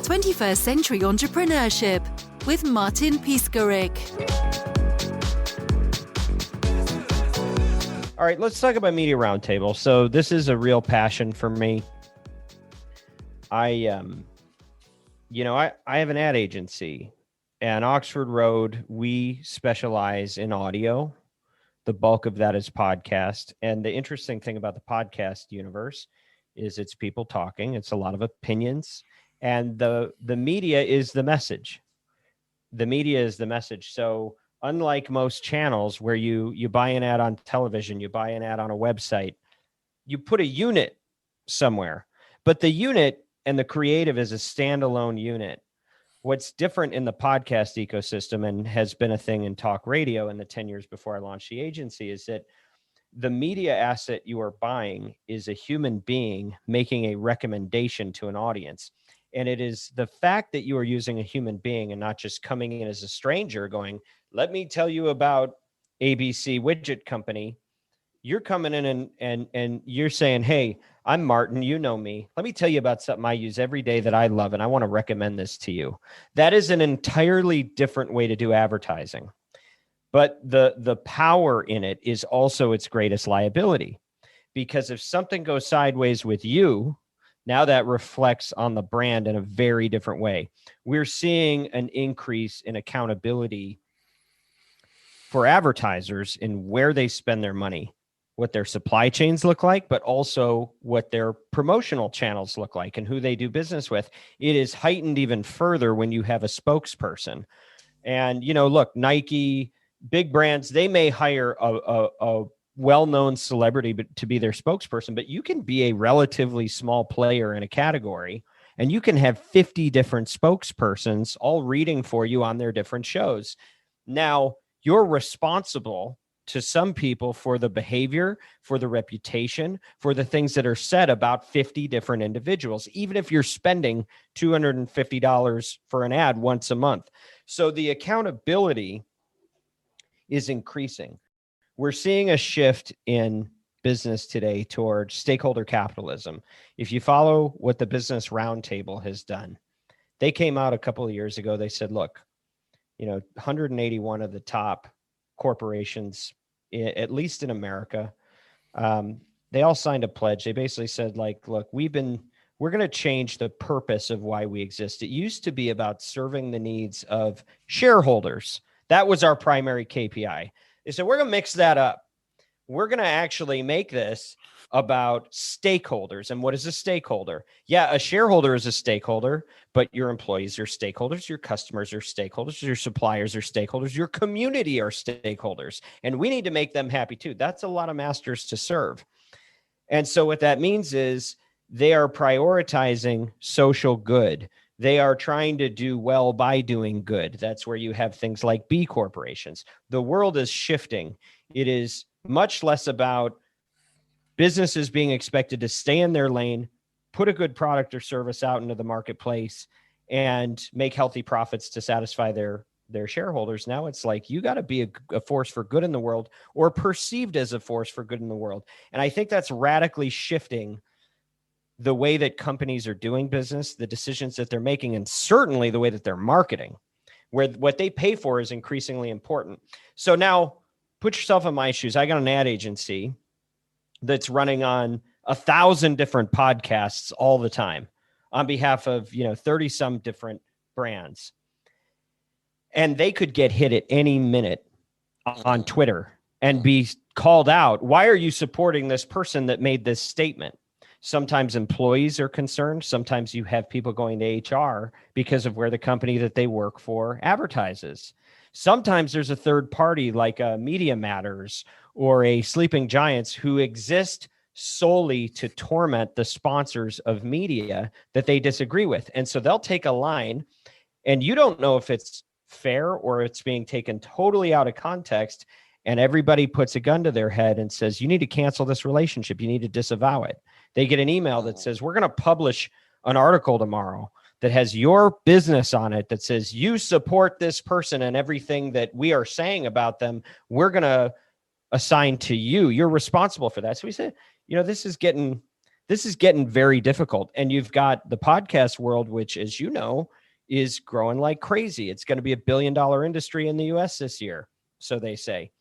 21st Century Entrepreneurship with Martin Piskarik. All right, let's talk about Media Roundtable. So this is a real passion for me. I have an ad agency, and Oxford Road, we specialize in audio. The bulk of that is podcast. And the interesting thing about the podcast universe is it's people talking. It's a lot of opinions, and the media is the message. The media is the message. So unlike most channels where you buy an ad on television, you buy an ad on a website, you put a unit somewhere, but the unit and the creative is a standalone unit. What's different in the podcast ecosystem, and has been a thing in talk radio in the 10 years before I launched the agency, is that the media asset you are buying is a human being making a recommendation to an audience. And it is the fact that you are using a human being and not just coming in as a stranger going, let me tell you about ABC Widget Company. You're coming in and you're saying, hey, I'm Martin, you know me. Let me tell you about something I use every day that I love, and I want to recommend this to you. That is an entirely different way to do advertising. But the power in it is also its greatest liability. Because if something goes sideways with you, now that reflects on the brand in a very different way. We're seeing an increase in accountability for advertisers in where they spend their money, what their supply chains look like, but also what their promotional channels look like and who they do business with. It is heightened even further when you have a spokesperson. And, look, Nike, big brands, they may hire a well-known celebrity to be their spokesperson, but you can be a relatively small player in a category, and you can have 50 different spokespersons all reading for you on their different shows. Now, you're responsible to some people for the behavior, for the reputation, for the things that are said about 50 different individuals, even if you're spending $250 for an ad once a month. So the accountability is increasing. We're seeing a shift in business today toward stakeholder capitalism. If you follow what the Business Roundtable has done, they came out a couple of years ago. They said, look, 181 of the top corporations, at least in America, they all signed a pledge. They basically said, look, we're going to change the purpose of why we exist. It used to be about serving the needs of shareholders. That was our primary KPI. They said, we're going to mix that up. We're going to actually make this about stakeholders. And what is a stakeholder? Yeah, a shareholder is a stakeholder, but your employees are stakeholders, your customers are stakeholders, your suppliers are stakeholders, your community are stakeholders. And we need to make them happy too. That's a lot of masters to serve. And so what that means is they are prioritizing social good. They are trying to do well by doing good. That's where you have things like B corporations. The world is shifting. It is much less about businesses being expected to stay in their lane, put a good product or service out into the marketplace, and make healthy profits to satisfy their shareholders. Now it's like you got to be a force for good in the world, or perceived as a force for good in the world. And I think that's radically shifting the way that companies are doing business, the decisions that they're making, and certainly the way that they're marketing, where what they pay for is increasingly important. So now put yourself in my shoes. I got an ad agency that's running on 1,000 different podcasts all the time on behalf of, 30 some different brands. And they could get hit at any minute on Twitter and be called out. Why are you supporting this person that made this statement? Sometimes employees are concerned. Sometimes you have people going to HR because of where the company that they work for advertises. Sometimes there's a third party like a Media Matters or a Sleeping Giants who exist solely to torment the sponsors of media that they disagree with. And so they'll take a line, and you don't know if it's fair or it's being taken totally out of context, and everybody puts a gun to their head and says, you need to cancel this relationship. You need to disavow it. They get an email that says, we're going to publish an article tomorrow that has your business on it that says you support this person, and everything that we are saying about them, we're going to assign to you. You're responsible for that. So we said, this is getting this is getting very difficult. And you've got the podcast world, which, as you know, is growing like crazy. It's going to be $1 billion industry in the US this year, so they say.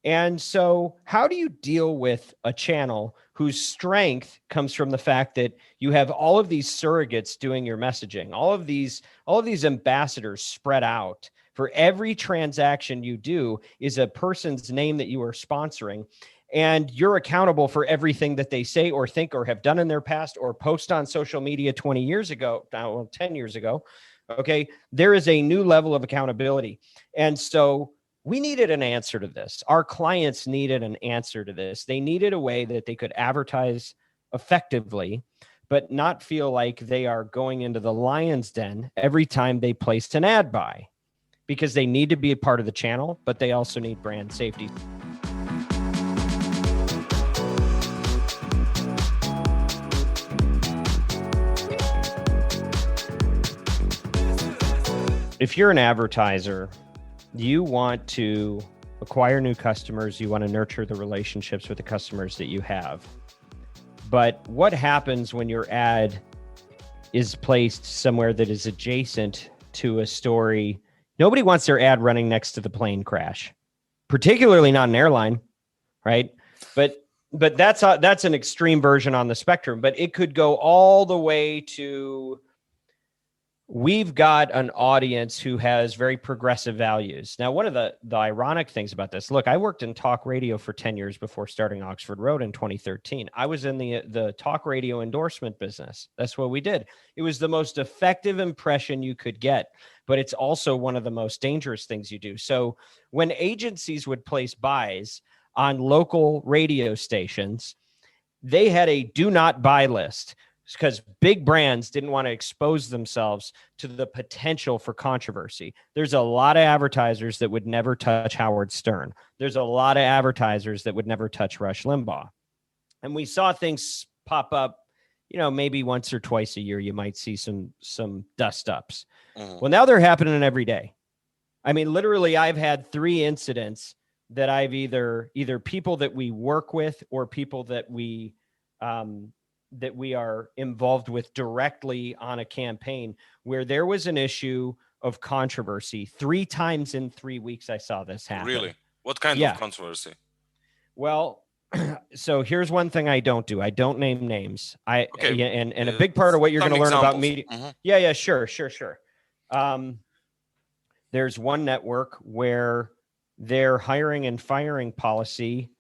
And so how do you deal with a channel whose strength comes from the fact that you have all of these surrogates doing your messaging, all of these ambassadors spread out? For every transaction you do is a person's name that you are sponsoring, and you're accountable for everything that they say or think or have done in their past or post on social media 20 years ago, 10 years ago. Okay. There is a new level of accountability. And so we needed an answer to this. Our clients needed an answer to this. They needed a way that they could advertise effectively, but not feel like they are going into the lion's den every time they placed an ad buy, because they need to be a part of the channel, but they also need brand safety. If you're an advertiser, you want to acquire new customers, you want to nurture the relationships with the customers that you have. But what happens when your ad is placed somewhere that is adjacent to a story? Nobody wants their ad running next to the plane crash, particularly not an airline, right? But that's an extreme version on the spectrum, but it could go all the way to, we've got an audience who has very progressive values. Now, one of the ironic things about this, look, I worked in talk radio for 10 years before starting Oxford Road in 2013. I was in the talk radio endorsement business. That's what we did. It was the most effective impression you could get, but it's also one of the most dangerous things you do. So when agencies would place buys on local radio stations, they had a do not buy list, because big brands didn't want to expose themselves to the potential for controversy. There's a lot of advertisers that would never touch Howard Stern. There's a lot of advertisers that would never touch Rush Limbaugh. And we saw things pop up, maybe once or twice a year, you might see some dust ups. Well, now they're happening every day. I mean, literally, I've had 3 incidents that I've either people that we work with or people that we are involved with directly on a campaign where there was an issue of controversy. 3 times in 3 weeks, I saw this happen. Really? What kind of controversy? Well, so here's one thing I don't do. I don't name names. And a big part of what you're going to learn about media. Yeah, sure. There's one network where their hiring and firing policy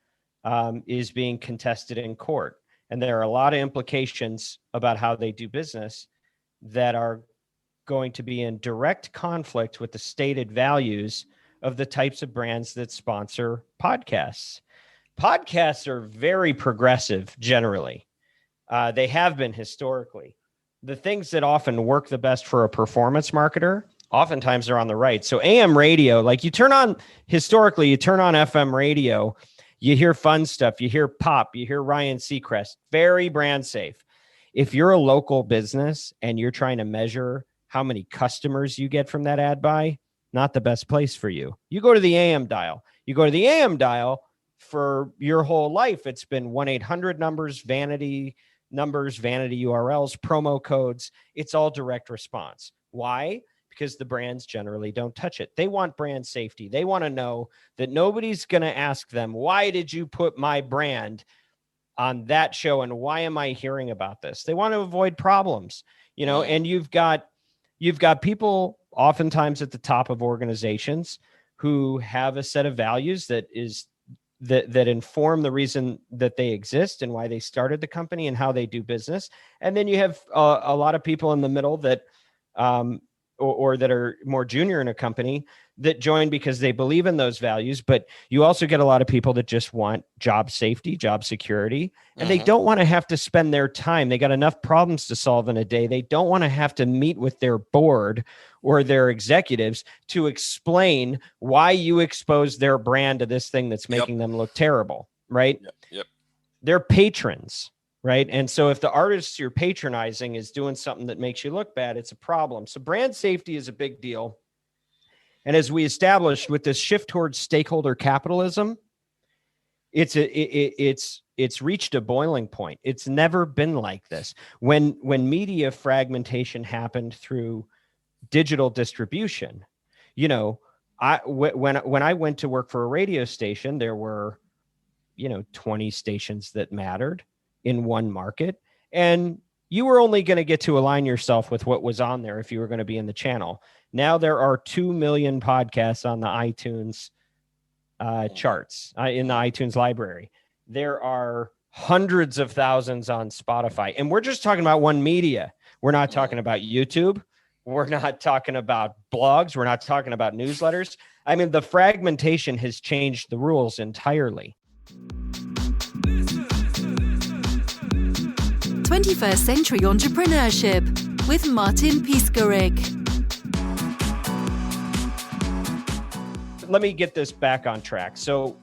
is being contested in court. And there are a lot of implications about how they do business that are going to be in direct conflict with the stated values of the types of brands that sponsor podcasts. Podcasts are very progressive generally. They have been historically. The things that often work the best for a performance marketer, oftentimes are on the right. So AM radio, like you turn on FM radio, you hear fun stuff, you hear pop, you hear Ryan Seacrest, very brand safe. If you're a local business and you're trying to measure how many customers you get from that ad buy, not the best place for you. You go to the AM dial. You go to the AM dial for your whole life. It's been 1-800 numbers, vanity URLs, promo codes. It's all direct response. Why? Because the brands generally don't touch it. They want brand safety. They want to know that nobody's going to ask them, why did you put my brand on that show? And why am I hearing about this? They want to avoid problems, and you've got people oftentimes at the top of organizations who have a set of values that inform the reason that they exist and why they started the company and how they do business. And then you have a lot of people in the middle that, or that are more junior in a company that join because they believe in those values. But you also get a lot of people that just want job safety, job security, and they don't want to have to spend their time. They got enough problems to solve in a day. They don't want to have to meet with their board or their executives to explain why you expose their brand to this thing that's making them look terrible, right? Yep. They're patrons. Right. And so if the artist you're patronizing is doing something that makes you look bad, it's a problem. So brand safety is a big deal. And as we established with this shift towards stakeholder capitalism, it's reached a boiling point. It's never been like this. When media fragmentation happened through digital distribution, when I went to work for a radio station, there were 20 stations that mattered in one market, and you were only going to get to align yourself with what was on there if you were going to be in the channel. Now there are 2 million podcasts on the iTunes charts, in the iTunes library. There are hundreds of thousands on Spotify, and we're just talking about one media. We're not talking about YouTube. We're not talking about blogs. We're not talking about newsletters. I mean, the fragmentation has changed the rules entirely. 21st Century Entrepreneurship with Martin Piskarik. Let me get this back on track. So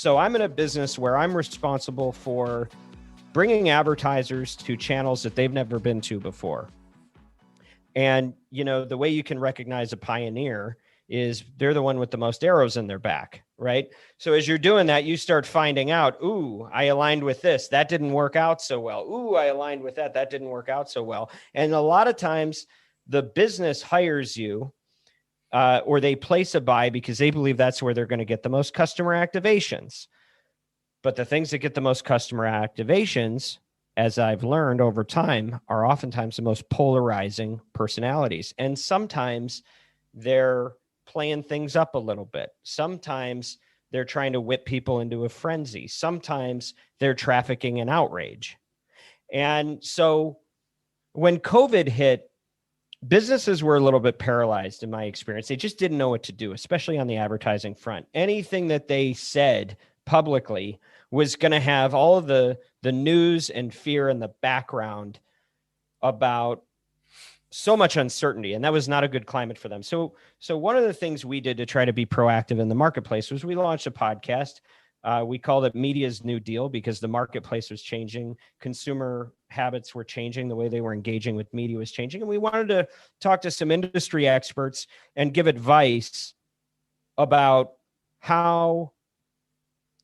I'm in a business where I'm responsible for bringing advertisers to channels that they've never been to before. And, the way you can recognize a pioneer is they're the one with the most arrows in their back, right? So as you're doing that, you start finding out, ooh, I aligned with this. That didn't work out so well. Ooh, I aligned with that. That didn't work out so well. And a lot of times the business hires you or they place a buy because they believe that's where they're going to get the most customer activations. But the things that get the most customer activations, as I've learned over time, are oftentimes the most polarizing personalities. And sometimes they're playing things up a little bit. Sometimes they're trying to whip people into a frenzy. Sometimes they're trafficking in outrage. And so when COVID hit, businesses were a little bit paralyzed in my experience. They just didn't know what to do, especially on the advertising front. Anything that they said publicly was going to have all of the news and fear in the background about so much uncertainty. And that was not a good climate for them. So one of the things we did to try to be proactive in the marketplace was we launched a podcast. We called it Media's New Deal because the marketplace was changing. Consumer habits were changing. The way they were engaging with media was changing. And we wanted to talk to some industry experts and give advice about how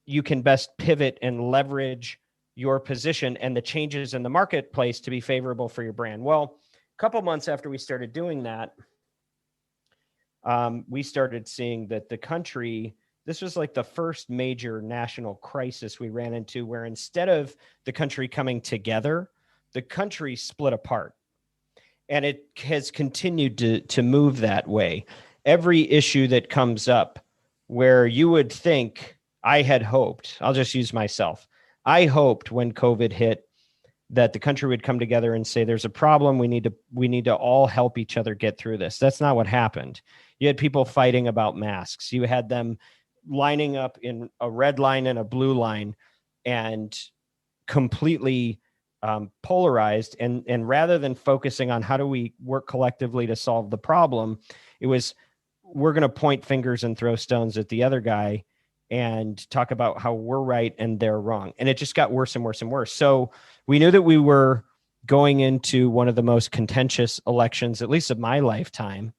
you can best pivot and leverage your position and the changes in the marketplace to be favorable for your brand. Well, a couple months after we started doing that, we started seeing that the country, this was like the first major national crisis we ran into, where instead of the country coming together, the country split apart. And it has continued to move that way. Every issue that comes up where you would think, I had hoped, I'll just use myself. I hoped when COVID hit that the country would come together and say, there's a problem. We need to all help each other get through this. That's not what happened. You had people fighting about masks. You had them lining up in a red line and a blue line and completely polarized. And rather than focusing on how do we work collectively to solve the problem, it was, we're going to point fingers and throw stones at the other guy and talk about how we're right and they're wrong. And it just got worse and worse and worse. So we knew that we were going into one of the most contentious elections, at least of my lifetime.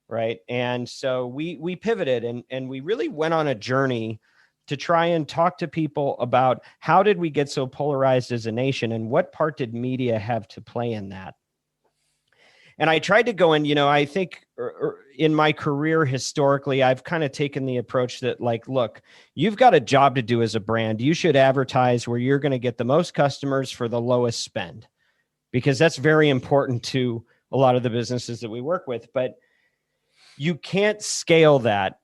Right. And so we pivoted and we really went on a journey to try and talk to people about how did we get so polarized as a nation and what part did media have to play in that? And I tried to go in, I think in my career historically, I've kind of taken the approach that like, look, you've got a job to do as a brand. You should advertise where you're going to get the most customers for the lowest spend, because that's very important to a lot of the businesses that we work with. But you can't scale that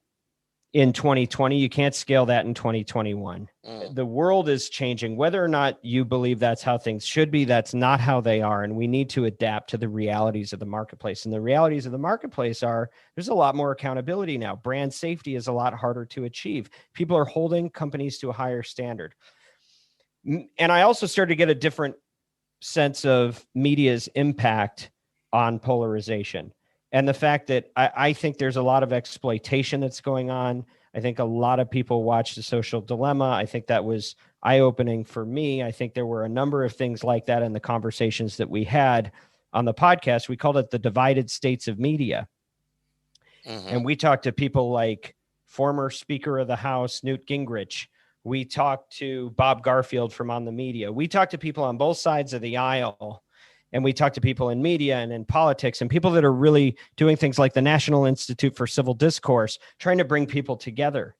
in 2020. You can't scale that in 2021. The world is changing. Whether or not you believe that's how things should be, that's not how they are. And we need to adapt to the realities of the marketplace. And the realities of the marketplace are there's a lot more accountability now. Brand safety is a lot harder to achieve. People are holding companies to a higher standard. And I also started to get a different sense of media's impact on polarization. And the fact that I think there's a lot of exploitation that's going on. I think a lot of people watch The Social Dilemma. I think that was eye-opening for me. I think there were a number of things like that in the conversations that we had on the podcast. We called it the divided states of media. And we talked to people like former Speaker of the House, Newt Gingrich, We talk to Bob Garfield from On the Media. We talk to people on both sides of the aisle, and we talk to people in media and in politics and people that are really doing things like the National Institute for Civil Discourse, trying to bring people together.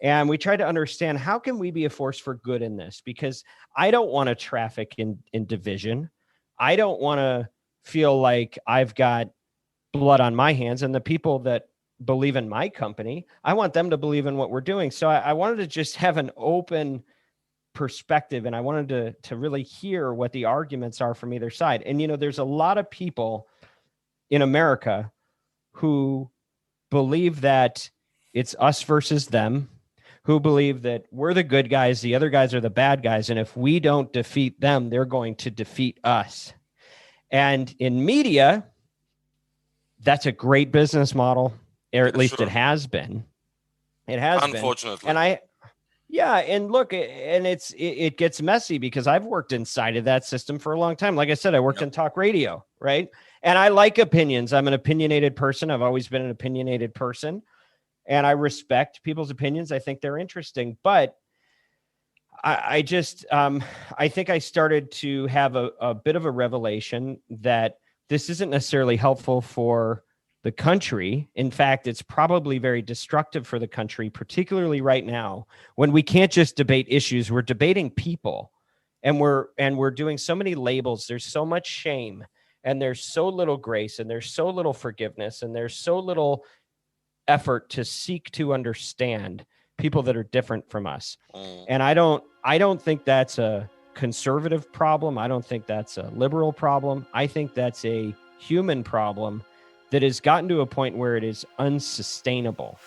And we try to understand, how can we be a force for good in this? Because I don't want to traffic in division. I don't want to feel like I've got blood on my hands. And the people that believe in my company, I want them to believe in what we're doing. So I wanted to just have an open perspective, and I wanted to really hear what the arguments are from either side. And, you know, there's a lot of people in America who believe that it's us versus them, who believe that we're the good guys, the other guys are the bad guys, and if we don't defeat them, they're going to defeat us. And in media, that's a great business model, or at least it has been. It has unfortunately. Been. And and look, and it gets messy because I've worked inside of that system for a long time. Like I said, I worked in talk radio, right? And I like opinions. I'm an opinionated person. I've always been an opinionated person. And I respect people's opinions. I think they're interesting. But I think I started to have a bit of a revelation that this isn't necessarily helpful for the country. In fact, it's probably very destructive for the country, particularly right now when we can't just debate issues. We're debating people, and we're doing so many labels. There's so much shame, and there's so little grace, and there's so little forgiveness, and there's so little effort to seek to understand people that are different from us. And I don't think that's a conservative problem. I don't think that's a liberal problem. I think that's a human problem that has gotten to a point where it is unsustainable.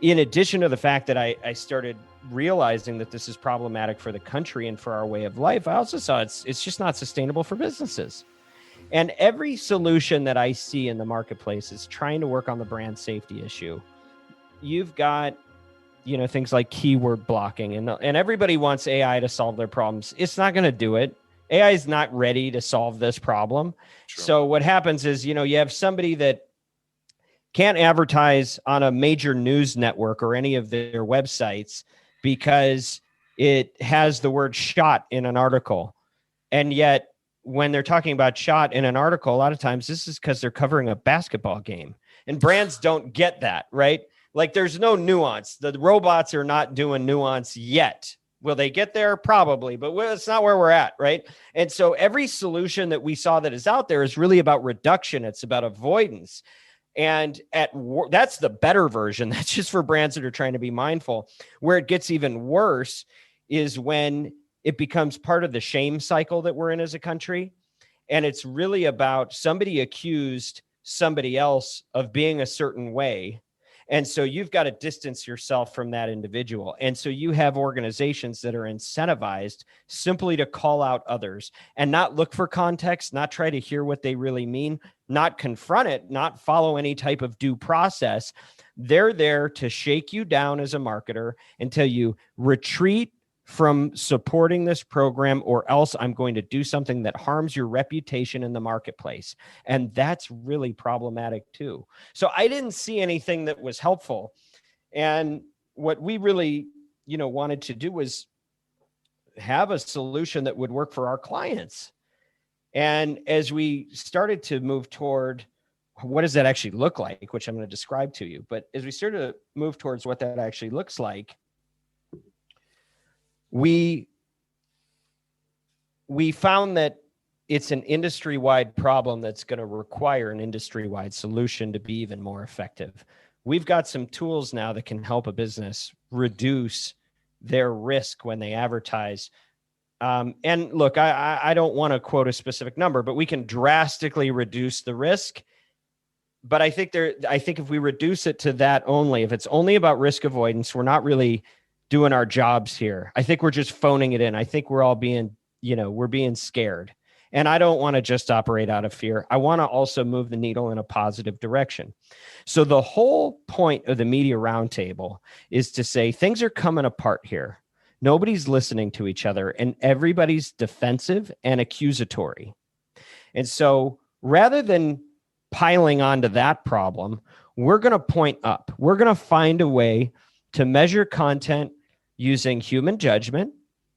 In addition to the fact that I started realizing that this is problematic for the country and for our way of life, I also saw it's just not sustainable for businesses. And every solution that I see in the marketplace is trying to work on the brand safety issue. You've got, you know, things like keyword blocking, and everybody wants AI to solve their problems. It's not going to do it. AI is not ready to solve this problem. Sure. So what happens is, you know, you have somebody that can't advertise on a major news network or any of their websites because it has the word shot in an article. And yet when they're talking about shot in an article, a lot of times this is because they're covering a basketball game, and brands don't get that, right? Like there's no nuance. The robots are not doing nuance yet. Will they get there? Probably, but it's not where we're at, right? And so every solution that we saw that is out there is really about reduction. It's about avoidance. And that's the better version. That's just for brands that are trying to be mindful. Where it gets even worse is when it becomes part of the shame cycle that we're in as a country. And it's really about somebody accused somebody else of being a certain way. And so you've got to distance yourself from that individual. And so you have organizations that are incentivized simply to call out others and not look for context, not try to hear what they really mean, not confront it, not follow any type of due process. They're there to shake you down as a marketer until you retreat from supporting this program, or else I'm going to do something that harms your reputation in the marketplace. And that's really problematic too. So I didn't see anything that was helpful. And what we really, wanted to do was have a solution that would work for our clients. And as we started to move toward what does that actually look like, which I'm going to describe to you, but as we started to move towards what that actually looks like, we found that it's an industry-wide problem that's going to require an industry-wide solution to be even more effective. We've got some tools now that can help a business reduce their risk when they advertise. And look, I don't want to quote a specific number, but we can drastically reduce the risk. But I think if we reduce it to that only, if it's only about risk avoidance, we're not really doing our jobs here. I think we're just phoning it in. I think we're all being, we're being scared. And I don't want to just operate out of fear. I want to also move the needle in a positive direction. So the whole point of the Media Roundtable is to say things are coming apart here. Nobody's listening to each other, and everybody's defensive and accusatory. And so rather than piling onto that problem. We're going to point up. We're going to find a way to measure content using human judgment,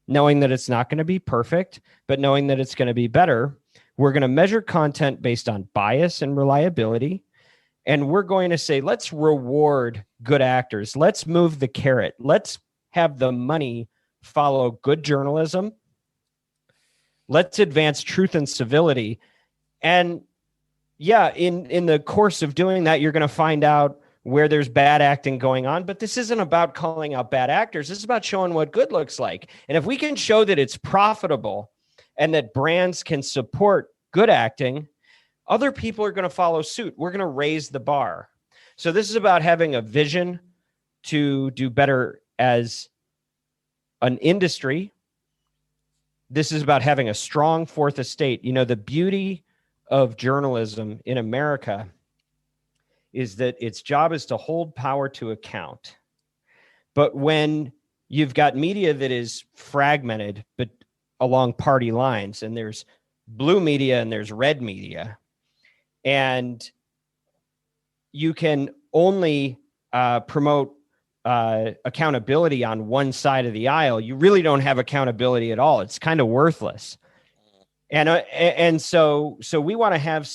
knowing that it's not going to be perfect, but knowing that it's going to be better. We're going to measure content based on bias and reliability. And we're going to say, let's reward good actors. Let's move the carrot. Let's have the money follow good journalism. Let's advance truth and civility. And yeah, in the course of doing that, you're going to find out where there's bad acting going on. But this isn't about calling out bad actors. This is about showing what good looks like. And if we can show that it's profitable and that brands can support good acting, other people are going to follow suit. We're going to raise the bar. So this is about having a vision to do better as an industry. This is about having a strong fourth estate. You know, the beauty of journalism in America is that its job is to hold power to account. But when you've got media that is fragmented, but along party lines, and there's blue media and there's red media, and you can only promote accountability on one side of the aisle, you really don't have accountability at all. It's kind of worthless. And so we want to have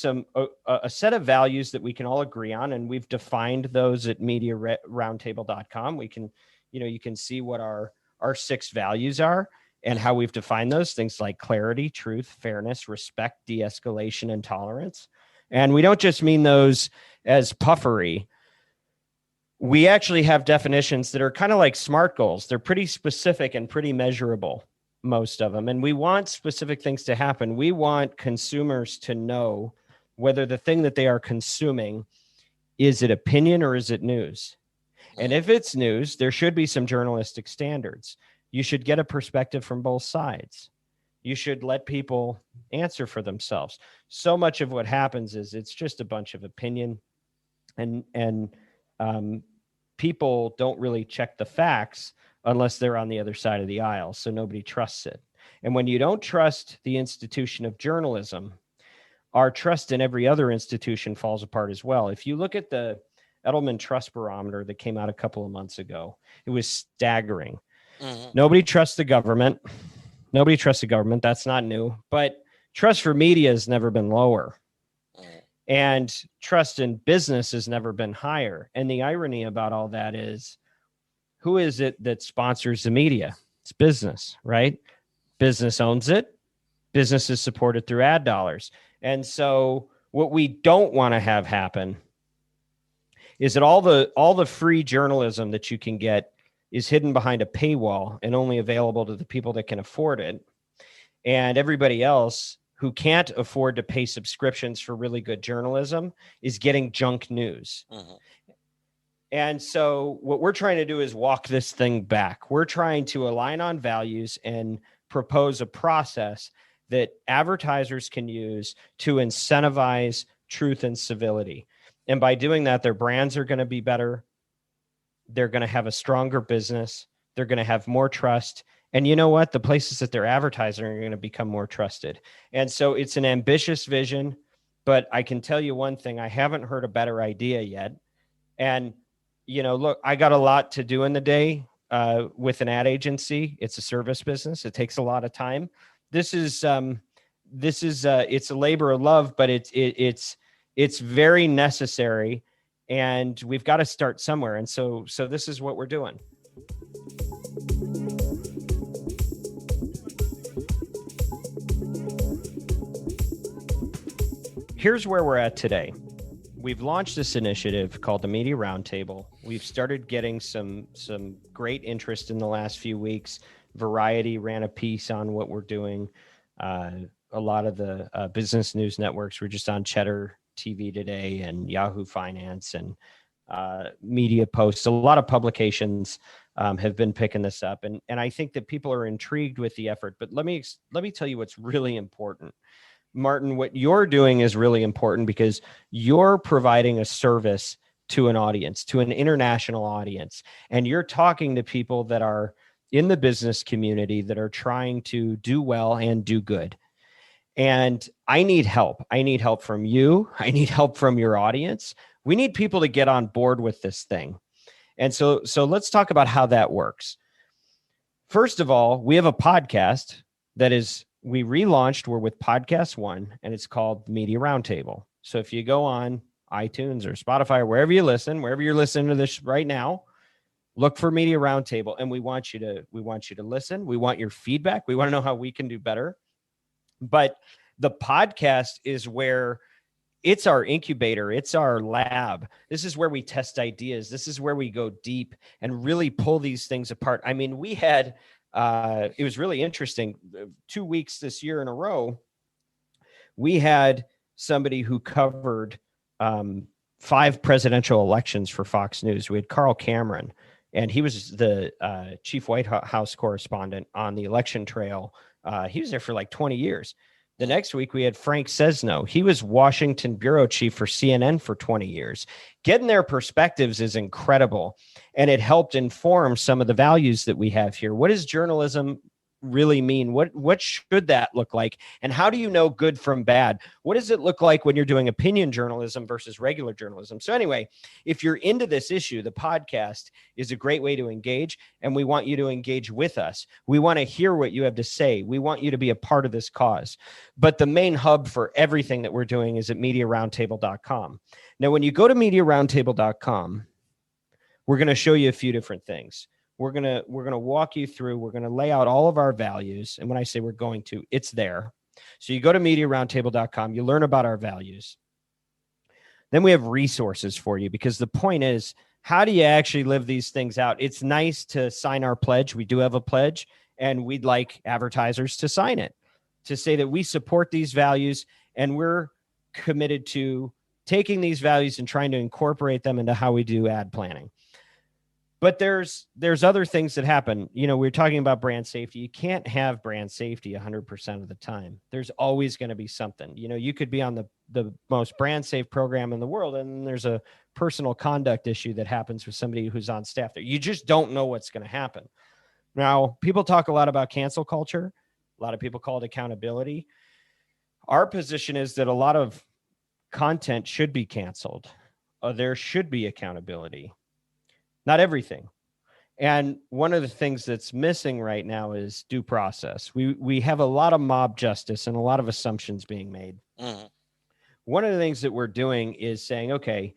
a set of values that we can all agree on, and we've defined those at MediaRoundtable.com. We can, you can see what our 6 values are and how we've defined those things like clarity, truth, fairness, respect, de-escalation, and tolerance. And we don't just mean those as puffery. We actually have definitions that are kind of like SMART goals. They're pretty specific and pretty measurable, most of them. And we want specific things to happen. We want consumers to know whether the thing that they are consuming, is it opinion or is it news? And if it's news, there should be some journalistic standards. You should get a perspective from both sides. You should let people answer for themselves. So much of what happens is it's just a bunch of opinion, and people don't really check the facts unless they're on the other side of the aisle. So nobody trusts it. And when you don't trust the institution of journalism, our trust in every other institution falls apart as well. If you look at the Edelman Trust Barometer that came out a couple of months ago, it was staggering. Mm-hmm. Nobody trusts the government. Nobody trusts the government. That's not new. But trust for media has never been lower. And trust in business has never been higher. And the irony about all that is, who is it that sponsors the media? It's business, right? Business owns it. Business is supported through ad dollars. And so what we don't want to have happen is that all the free journalism that you can get is hidden behind a paywall and only available to the people that can afford it. And everybody else who can't afford to pay subscriptions for really good journalism is getting junk news. Mm-hmm. And so what we're trying to do is walk this thing back. We're trying to align on values and propose a process that advertisers can use to incentivize truth and civility. And by doing that, their brands are going to be better. They're going to have a stronger business. They're going to have more trust. And you know what? The places that they're advertising are going to become more trusted. And so it's an ambitious vision, but I can tell you one thing, I haven't heard a better idea yet. And, look, I got a lot to do in the day with an ad agency. It's a service business. It takes a lot of time. This is it's a labor of love, but it's very necessary, and we've got to start somewhere. And so this is what we're doing. Here's where we're at today. We've launched this initiative called the Media Roundtable. We've started getting some great interest in the last few weeks. Variety ran a piece on what we're doing. A lot of the business news networks were just on Cheddar TV today, and Yahoo Finance and Media Post. A lot of publications have been picking this up, and I think that people are intrigued with the effort. But let me tell you what's really important. Martin, what you're doing is really important because you're providing a service to an audience, to an international audience, and you're talking to people that are in the business community that are trying to do well and do good. And I need help. I need help from you. I need help from your audience. We need people to get on board with this thing. And so let's talk about how that works. First of all, we have a podcast that we relaunched. We're with Podcast One, and it's called Media Roundtable. So if you go on iTunes or Spotify or wherever you're listening to this right now, look for Media Roundtable, and we want you to listen. We want your feedback. We want to know how we can do better. But the podcast is where it's our incubator. It's our lab. This is where we test ideas. This is where we go deep and really pull these things apart. I mean, we had, it was really interesting. 2 weeks this year in a row, we had somebody who covered 5 presidential elections for Fox News. We had Carl Cameron, and he was the chief White House correspondent on the election trail. He was there for like 20 years. The next week, we had Frank Sesno. He was Washington bureau chief for CNN for 20 years. Getting their perspectives is incredible, and it helped inform some of the values that we have here. What does journalism really mean? What should that look like? And how do you know good from bad? What does it look like when you're doing opinion journalism versus regular journalism? So anyway, if you're into this issue, the podcast is a great way to engage, and we want you to engage with us. We want to hear what you have to say. We want you to be a part of this cause. But the main hub for everything that we're doing is at MediaRoundtable.com. Now, when you go to MediaRoundtable.com, we're going to show you a few different things. We're going to walk you through. We're going to lay out all of our values. And when I say we're going to, it's there. So you go to MediaRoundtable.com, you learn about our values. Then we have resources for you, because the point is, how do you actually live these things out? It's nice to sign our pledge. We do have a pledge, and we'd like advertisers to sign it, to say that we support these values and we're committed to taking these values and trying to incorporate them into how we do ad planning. But there's other things that happen. You know, we're talking about brand safety. You can't have brand safety 100% of the time. There's always going to be something. You know, you could be on the most brand safe program in the world, and there's a personal conduct issue that happens with somebody who's on staff there. You just don't know what's going to happen. Now, people talk a lot about cancel culture. A lot of people call it accountability. Our position is that a lot of content should be canceled. There should be accountability. Not everything. And one of the things that's missing right now is due process. We have a lot of mob justice and a lot of assumptions being made. Mm-hmm. One of the things that we're doing is saying, okay,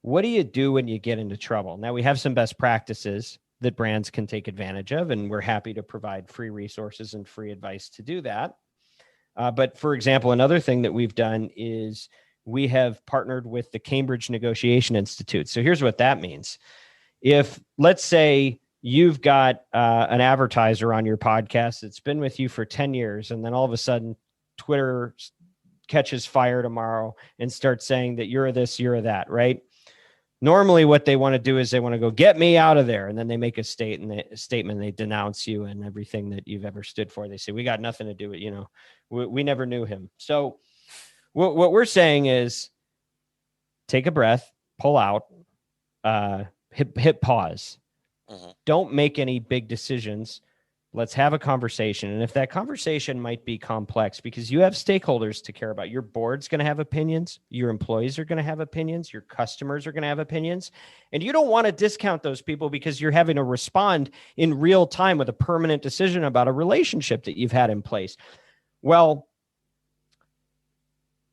what do you do when you get into trouble? Now, we have some best practices that brands can take advantage of, and we're happy to provide free resources and free advice to do that. But for example, another thing that we've done is we have partnered with the Cambridge Negotiation Institute. So here's what that means. If, let's say, you've got an advertiser on your podcast that's been with you for 10 years, and then all of a sudden Twitter catches fire tomorrow and starts saying that you're this, you're that, right? Normally what they want to do is they want to go, get me out of there. And then they make a statement, they denounce you and everything that you've ever stood for. They say, we got nothing to do with, we never knew him. So what we're saying is take a breath, pull out, hit pause. Uh-huh. Don't make any big decisions. Let's have a conversation. And if that conversation might be complex, because you have stakeholders to care about, your board's going to have opinions, your employees are going to have opinions, your customers are going to have opinions, and you don't want to discount those people because you're having to respond in real time with a permanent decision about a relationship that you've had in place. Well,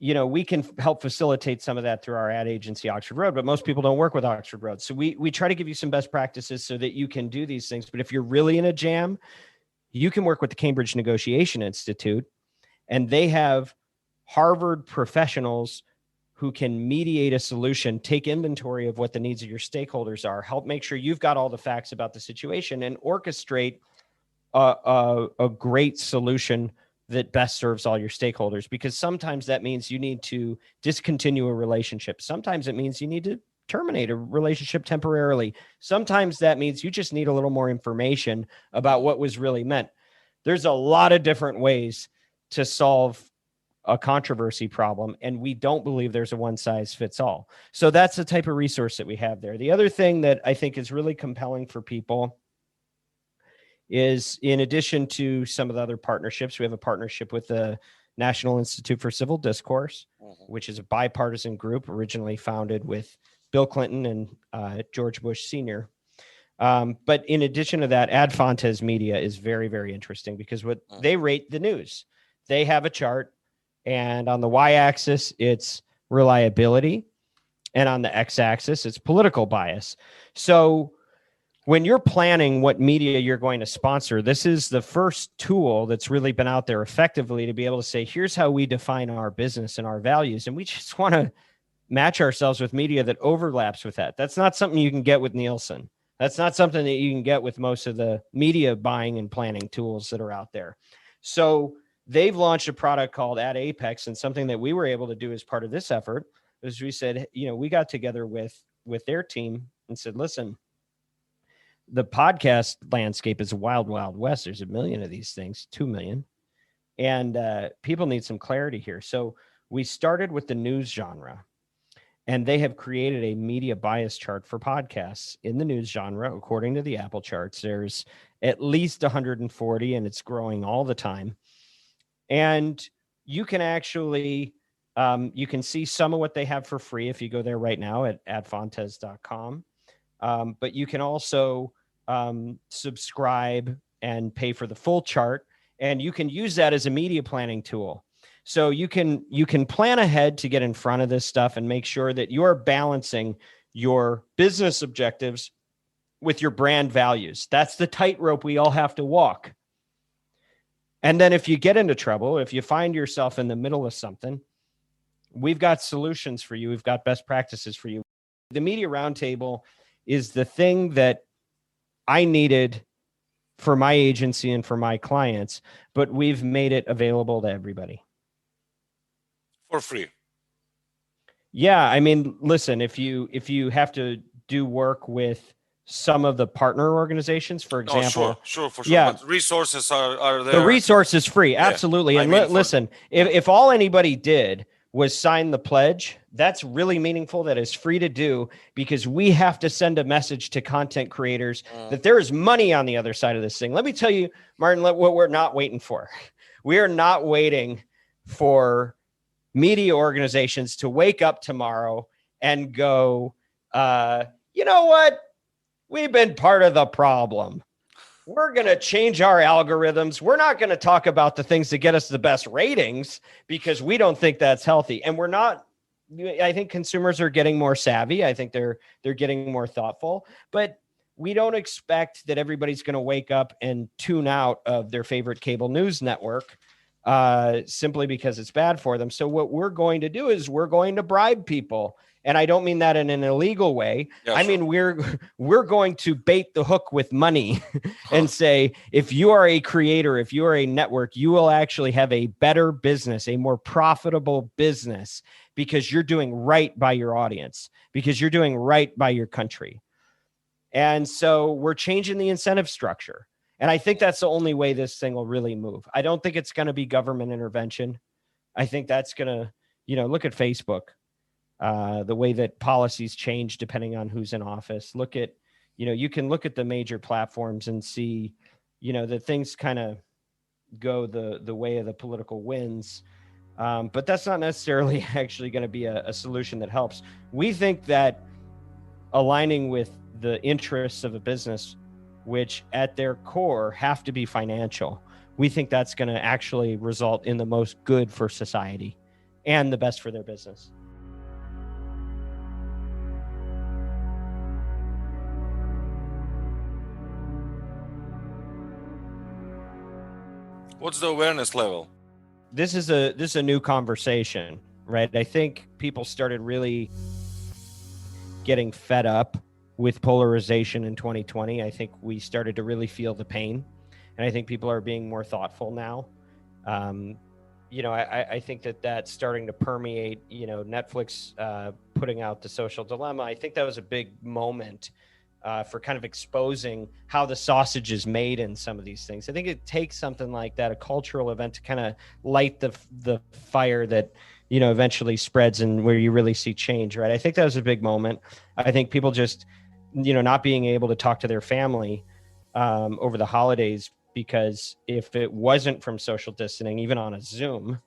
we can help facilitate some of that through our ad agency, Oxford Road, but most people don't work with Oxford Road. So we try to give you some best practices so that you can do these things. But if you're really in a jam, you can work with the Cambridge Negotiation Institute, and they have Harvard professionals who can mediate a solution, take inventory of what the needs of your stakeholders are, help make sure you've got all the facts about the situation, and orchestrate a great solution that best serves all your stakeholders. Because sometimes that means you need to discontinue a relationship. Sometimes it means you need to terminate a relationship temporarily. Sometimes that means you just need a little more information about what was really meant. There's a lot of different ways to solve a controversy problem, and we don't believe there's a one size fits all. So that's the type of resource that we have there. The other thing that I think is really compelling for people is, in addition to some of the other partnerships, we have a partnership with the National Institute for Civil Discourse, Mm-hmm. which is a bipartisan group originally founded with Bill Clinton and George Bush Sr. But in addition to that, Ad Fontes Media is very, very interesting because what they rate the news. They have a chart, and on the y-axis, it's reliability, and on the x-axis, it's political bias. So when you're planning what media you're going to sponsor, this is the first tool that's really been out there effectively to be able to say, here's how we define our business and our values. And we just want to match ourselves with media that overlaps with that. That's not something you can get with Nielsen. That's not something that you can get with most of the media buying and planning tools that are out there. So they've launched a product called Ad Apex, and something that we were able to do as part of this effort is we said, we got together with their team and said, listen, the podcast landscape is a wild, wild west. There's 1 million of these things, 2 million. And people need some clarity here. So we started with the news genre, and they have created a media bias chart for podcasts in the news genre. According to the Apple charts, there's at least 140, and it's growing all the time. And you can actually, you can see some of what they have for free if you go there right now at adfontes.com. But you can also subscribe and pay for the full chart, and you can use that as a media planning tool. So you can plan ahead to get in front of this stuff and make sure that you're balancing your business objectives with your brand values. That's the tightrope we all have to walk. And then if you get into trouble, if you find yourself in the middle of something, we've got solutions for you. We've got best practices for you. The Media Roundtable is the thing that I needed for my agency and for my clients, but we've made it available to everybody. For free. Yeah, I mean, listen, if you have to do work with some of the partner organizations, for example. Sure. Yeah. But resources are there. The resource is free. Absolutely. Yeah. And listen, if all anybody did was sign the pledge, that's really meaningful. That is free to do, because we have to send a message to content creators that there is money on the other side of this thing. Let me tell you, Martin, what we're not waiting for. We are not waiting for media organizations to wake up tomorrow and go, you know what? We've been part of the problem. We're going to change our algorithms. We're not going to talk about the things that get us the best ratings because we don't think that's healthy. And we're not, I think consumers are getting more savvy. I think they're getting more thoughtful, but we don't expect that everybody's going to wake up and tune out of their favorite cable news network simply because it's bad for them. So what we're going to do is we're going to bribe people. And I don't mean that in an illegal way. Yeah, I mean, we're going to bait the hook with money and say, if you are a creator, if you are a network, you will actually have a better business, a more profitable business, because you're doing right by your audience, because you're doing right by your country. And so we're changing the incentive structure. And I think that's the only way this thing will really move. I don't think it's going to be government intervention. I think that's going to, look at Facebook. The way that policies change depending on who's in office. Look at, you can look at the major platforms and see, that things kind of go the way of the political winds. But that's not necessarily actually going to be a solution that helps. We think that aligning with the interests of a business, which at their core have to be financial, we think that's going to actually result in the most good for society and the best for their business. What's the awareness level? This is a new conversation, right? I think people started really getting fed up with polarization in 2020. I think we started to really feel the pain, and I think people are being more thoughtful now. I think that's starting to permeate, Netflix putting out The Social Dilemma. I think that was a big moment for kind of exposing how the sausage is made in some of these things. I think it takes something like that, a cultural event, to kind of light the fire that, eventually spreads and where you really see change, right? I think that was a big moment. I think people just, not being able to talk to their family over the holidays because if it wasn't from social distancing, even on a Zoom,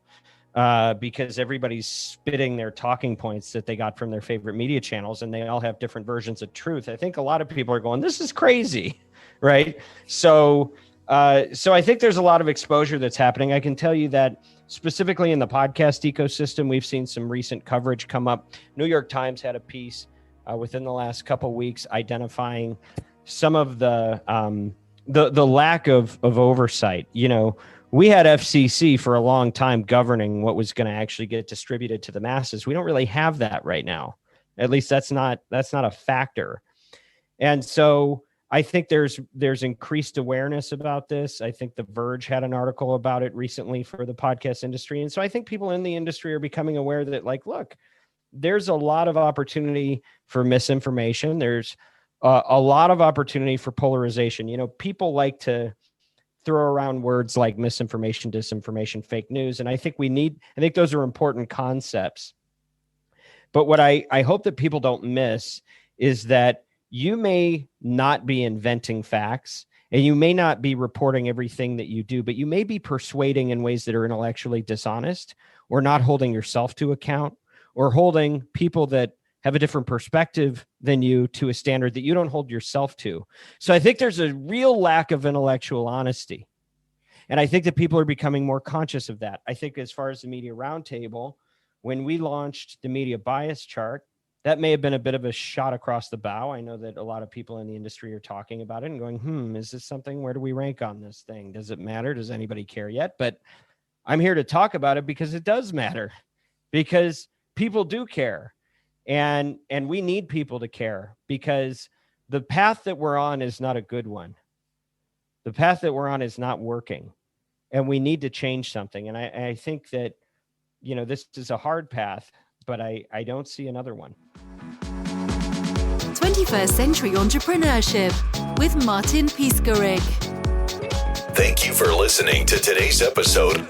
because everybody's spitting their talking points that they got from their favorite media channels, and they all have different versions of truth. I think a lot of people are going, this is crazy, right? So I think there's a lot of exposure that's happening. I can tell you that specifically in the podcast ecosystem, we've seen some recent coverage come up. New York Times had a piece within the last couple of weeks identifying some of the lack of oversight. We had FCC for a long time governing what was going to actually get distributed to the masses. We don't really have that right now. At least that's not a factor. And so I think there's increased awareness about this. I think The Verge had an article about it recently for the podcast industry. And so I think people in the industry are becoming aware that, like, look, there's a lot of opportunity for misinformation. There's a lot of opportunity for polarization. People like to throw around words like misinformation, disinformation, fake news. And I think those are important concepts. But what I hope that people don't miss is that you may not be inventing facts, and you may not be reporting everything that you do, but you may be persuading in ways that are intellectually dishonest, or not holding yourself to account, or holding people that have a different perspective than you to a standard that you don't hold yourself to. So I think there's a real lack of intellectual honesty. And I think that people are becoming more conscious of that. I think as far as the Media Roundtable, when we launched the media bias chart, that may have been a bit of a shot across the bow. I know that a lot of people in the industry are talking about it and going, is this something? Where do we rank on this thing? Does it matter? Does anybody care yet? But I'm here to talk about it because it does matter, because people do care. And we need people to care, because the path that we're on is not a good one. The path that we're on is not working, and we need to change something. And I think that, this is a hard path, but I don't see another one. 21st Century Entrepreneurship with Martin Piskarik. Thank you for listening to today's episode.